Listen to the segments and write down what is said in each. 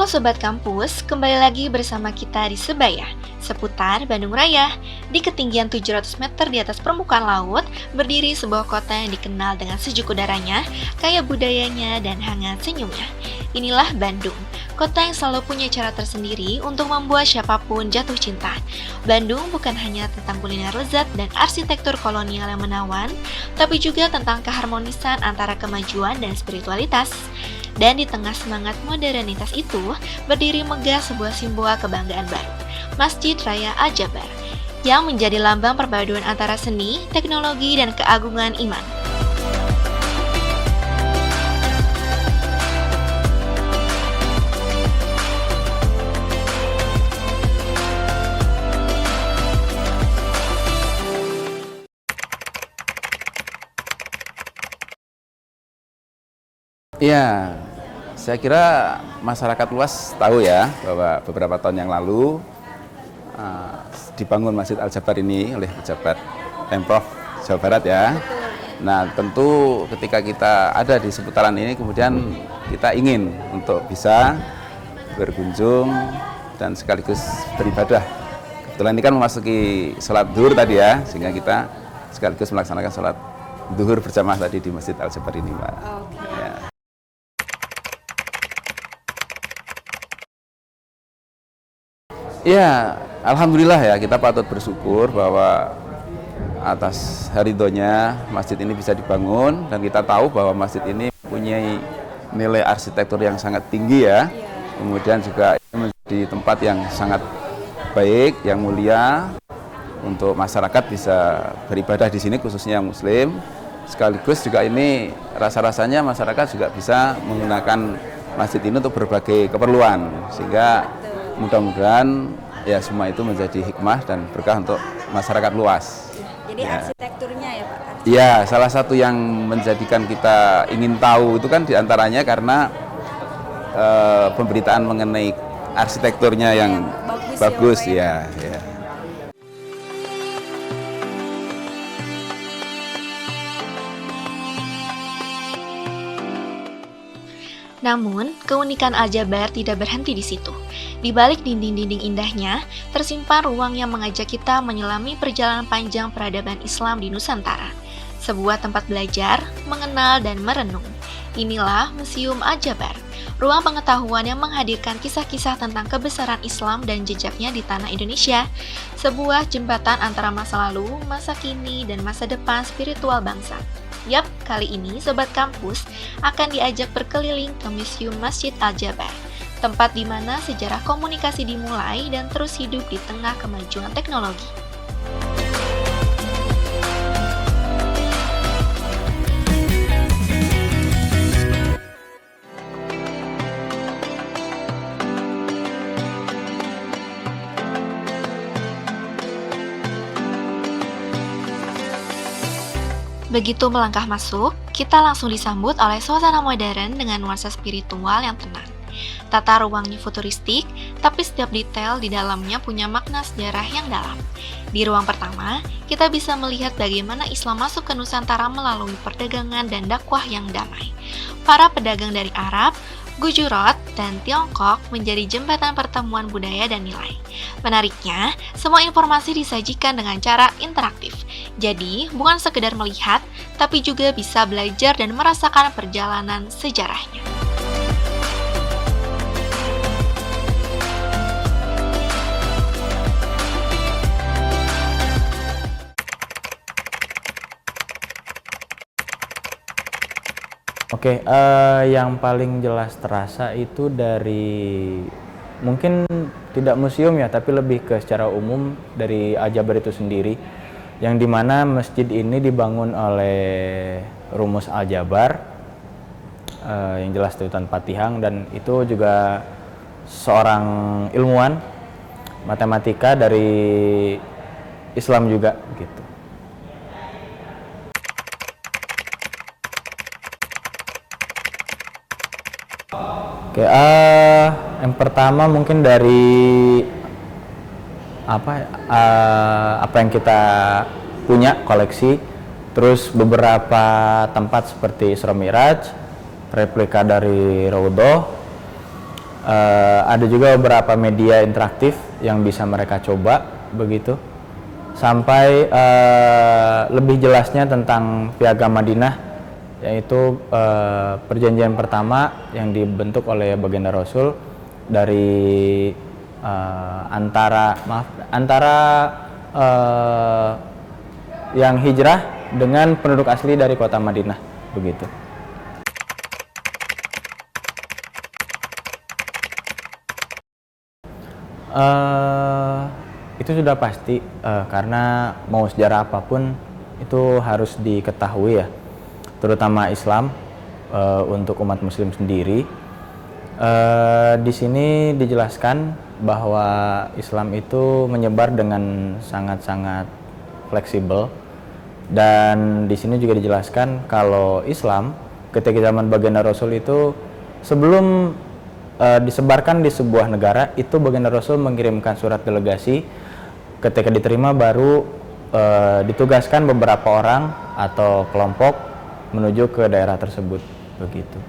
Sobat Kampus, kembali lagi bersama kita di Sebaya, seputar Bandung Raya. Di ketinggian 700 meter di atas permukaan laut, berdiri sebuah kota yang dikenal dengan sejuk udaranya, kaya budayanya, dan hangat senyumnya. Inilah Bandung, kota yang selalu punya cara tersendiri untuk membuat siapapun jatuh cinta. Bandung bukan hanya tentang kuliner lezat dan arsitektur kolonial yang menawan, tapi juga tentang keharmonisan antara kemajuan dan spiritualitas. Dan di tengah semangat modernitas itu, berdiri megah sebuah simbol kebanggaan baru, Masjid Raya Al-Jabar, yang menjadi lambang perpaduan antara seni, teknologi, dan keagungan iman. Iya, saya kira masyarakat luas tahu ya bahwa beberapa tahun yang lalu dibangun Masjid Al-Jabar ini oleh pejabat Pemprov Jawa Barat ya. Nah tentu ketika kita ada di seputaran ini kemudian kita ingin untuk bisa berkunjung dan sekaligus beribadah. Kebetulan ini kan memasuki sholat zuhur tadi ya, sehingga kita sekaligus melaksanakan sholat zuhur berjamaah tadi di Masjid Al-Jabar ini, Mbak. Ya. Ya, alhamdulillah ya, kita patut bersyukur bahwa atas ridhonya masjid ini bisa dibangun, dan kita tahu bahwa masjid ini mempunyai nilai arsitektur yang sangat tinggi ya. Kemudian juga menjadi tempat yang sangat baik, yang mulia untuk masyarakat bisa beribadah di sini, khususnya yang muslim. Sekaligus juga ini rasa-rasanya masyarakat juga bisa menggunakan masjid ini untuk berbagai keperluan, sehingga mudah-mudahan ya semua itu menjadi hikmah dan berkah untuk masyarakat luas. Jadi ya. Arsitekturnya ya Pak? Iya, salah satu yang menjadikan kita ingin tahu itu kan diantaranya karena pemberitaan mengenai arsitekturnya yang bagus ya. Namun, keunikan Al-Jabar tidak berhenti di situ. Di balik dinding-dinding indahnya, tersimpan ruang yang mengajak kita menyelami perjalanan panjang peradaban Islam di Nusantara. Sebuah tempat belajar, mengenal, dan merenung. Inilah Museum Al-Jabar, ruang pengetahuan yang menghadirkan kisah-kisah tentang kebesaran Islam dan jejaknya di tanah Indonesia. Sebuah jembatan antara masa lalu, masa kini, dan masa depan spiritual bangsa. Yap, kali ini Sobat Kampus akan diajak berkeliling ke Museum Masjid Al-Jabar, tempat di mana sejarah komunikasi dimulai dan terus hidup di tengah kemajuan teknologi. Begitu melangkah masuk, kita langsung disambut oleh suasana modern dengan nuansa spiritual yang tenang. Tata ruangnya futuristik, tapi setiap detail di dalamnya punya makna sejarah yang dalam. Di ruang pertama, kita bisa melihat bagaimana Islam masuk ke Nusantara melalui perdagangan dan dakwah yang damai. Para pedagang dari Arab, Gujarat, dan Tiongkok menjadi jembatan pertemuan budaya dan nilai. Menariknya, semua informasi disajikan dengan cara interaktif. Jadi, bukan sekedar melihat, tapi juga bisa belajar dan merasakan perjalanan sejarahnya. Oke, yang paling jelas terasa itu dari mungkin tidak museum ya, tapi lebih ke secara umum dari Al-Jabar itu sendiri, yang dimana masjid ini dibangun oleh Rumus Al-Jabar, yang jelas Sultan Patihang, dan itu juga seorang ilmuwan matematika dari Islam juga gitu. Oke, yang pertama mungkin dari apa yang kita punya koleksi, terus beberapa tempat seperti Isra Miraj, replika dari Raudhah, Ada juga beberapa media interaktif yang bisa mereka coba begitu. Sampai lebih jelasnya tentang Piagam Madinah, yaitu perjanjian pertama yang dibentuk oleh Baginda Rasul dari antara yang hijrah dengan penduduk asli dari kota Madinah begitu. Itu sudah pasti, karena mau sejarah apapun itu harus diketahui ya, terutama Islam untuk umat Muslim sendiri. Di sini dijelaskan bahwa Islam itu menyebar dengan sangat-sangat fleksibel, dan di sini juga dijelaskan kalau Islam ketika zaman Baginda Rasul itu sebelum disebarkan di sebuah negara, itu Baginda Rasul mengirimkan surat delegasi. Ketika diterima baru ditugaskan beberapa orang atau kelompok menuju ke daerah tersebut begitu.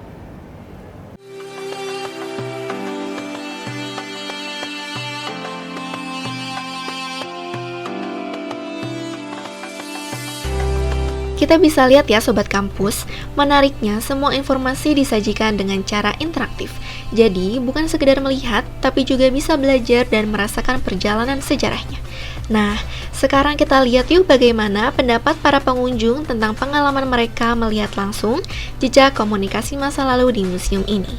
Kita bisa lihat ya Sobat Kampus, menariknya semua informasi disajikan dengan cara interaktif. Jadi bukan sekedar melihat, tapi juga bisa belajar dan merasakan perjalanan sejarahnya. Nah, sekarang kita lihat yuk bagaimana pendapat para pengunjung tentang pengalaman mereka melihat langsung jejak komunikasi masa lalu di museum ini.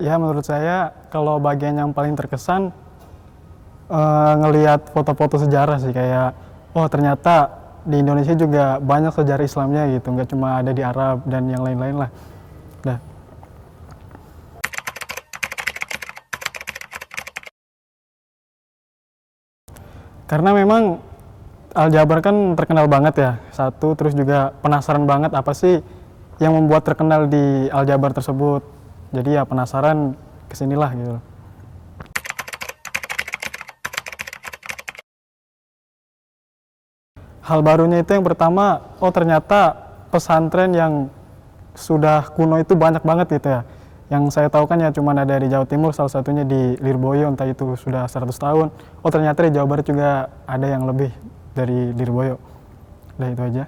Ya, menurut saya kalau bagian yang paling terkesan ngelihat foto-foto sejarah sih, kayak oh ternyata di Indonesia juga banyak sejarah Islamnya gitu, nggak cuma ada di Arab dan yang lain-lain lah. Nah, karena memang Al-Jabar kan terkenal banget ya, satu, terus juga penasaran banget apa sih yang membuat terkenal di Al-Jabar tersebut. Jadi ya penasaran kesinilah gitu. Hal barunya itu yang pertama, oh ternyata pesantren yang sudah kuno itu banyak banget gitu ya. Yang saya tahu kan ya cuma ada di Jawa Timur, salah satunya di Lirboyo, entah itu sudah 100 tahun. Oh ternyata di Jawa Barat juga ada yang lebih dari Lirboyo. Udah itu aja.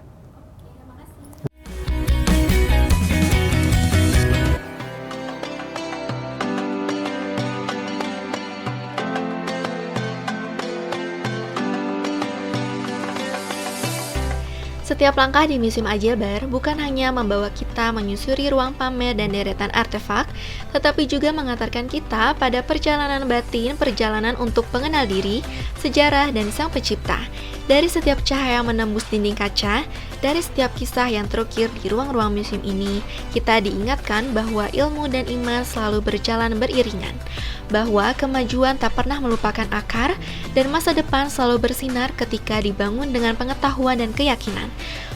Setiap langkah di Museum Al-Jabar bukan hanya membawa kita menyusuri ruang pamer dan deretan artefak, tetapi juga mengantarkan kita pada perjalanan batin, perjalanan untuk mengenal diri, sejarah, dan sang pencipta. Dari setiap cahaya menembus dinding kaca, dari setiap kisah yang terukir di ruang-ruang museum ini, kita diingatkan bahwa ilmu dan iman selalu berjalan beriringan, bahwa kemajuan tak pernah melupakan akar, dan masa depan selalu bersinar ketika dibangun dengan pengetahuan dan keyakinan.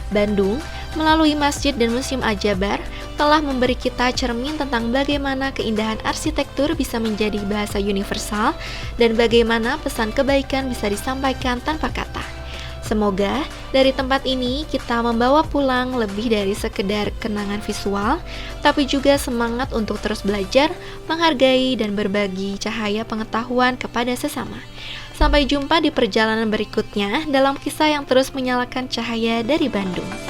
Bandung, melalui Masjid dan Museum Al-Jabar, telah memberi kita cermin tentang bagaimana keindahan arsitektur bisa menjadi bahasa universal dan bagaimana pesan kebaikan bisa disampaikan tanpa kata. Semoga dari tempat ini kita membawa pulang lebih dari sekedar kenangan visual, tapi juga semangat untuk terus belajar, menghargai, dan berbagi cahaya pengetahuan kepada sesama. Sampai jumpa di perjalanan berikutnya dalam kisah yang terus menyalakan cahaya dari Bandung.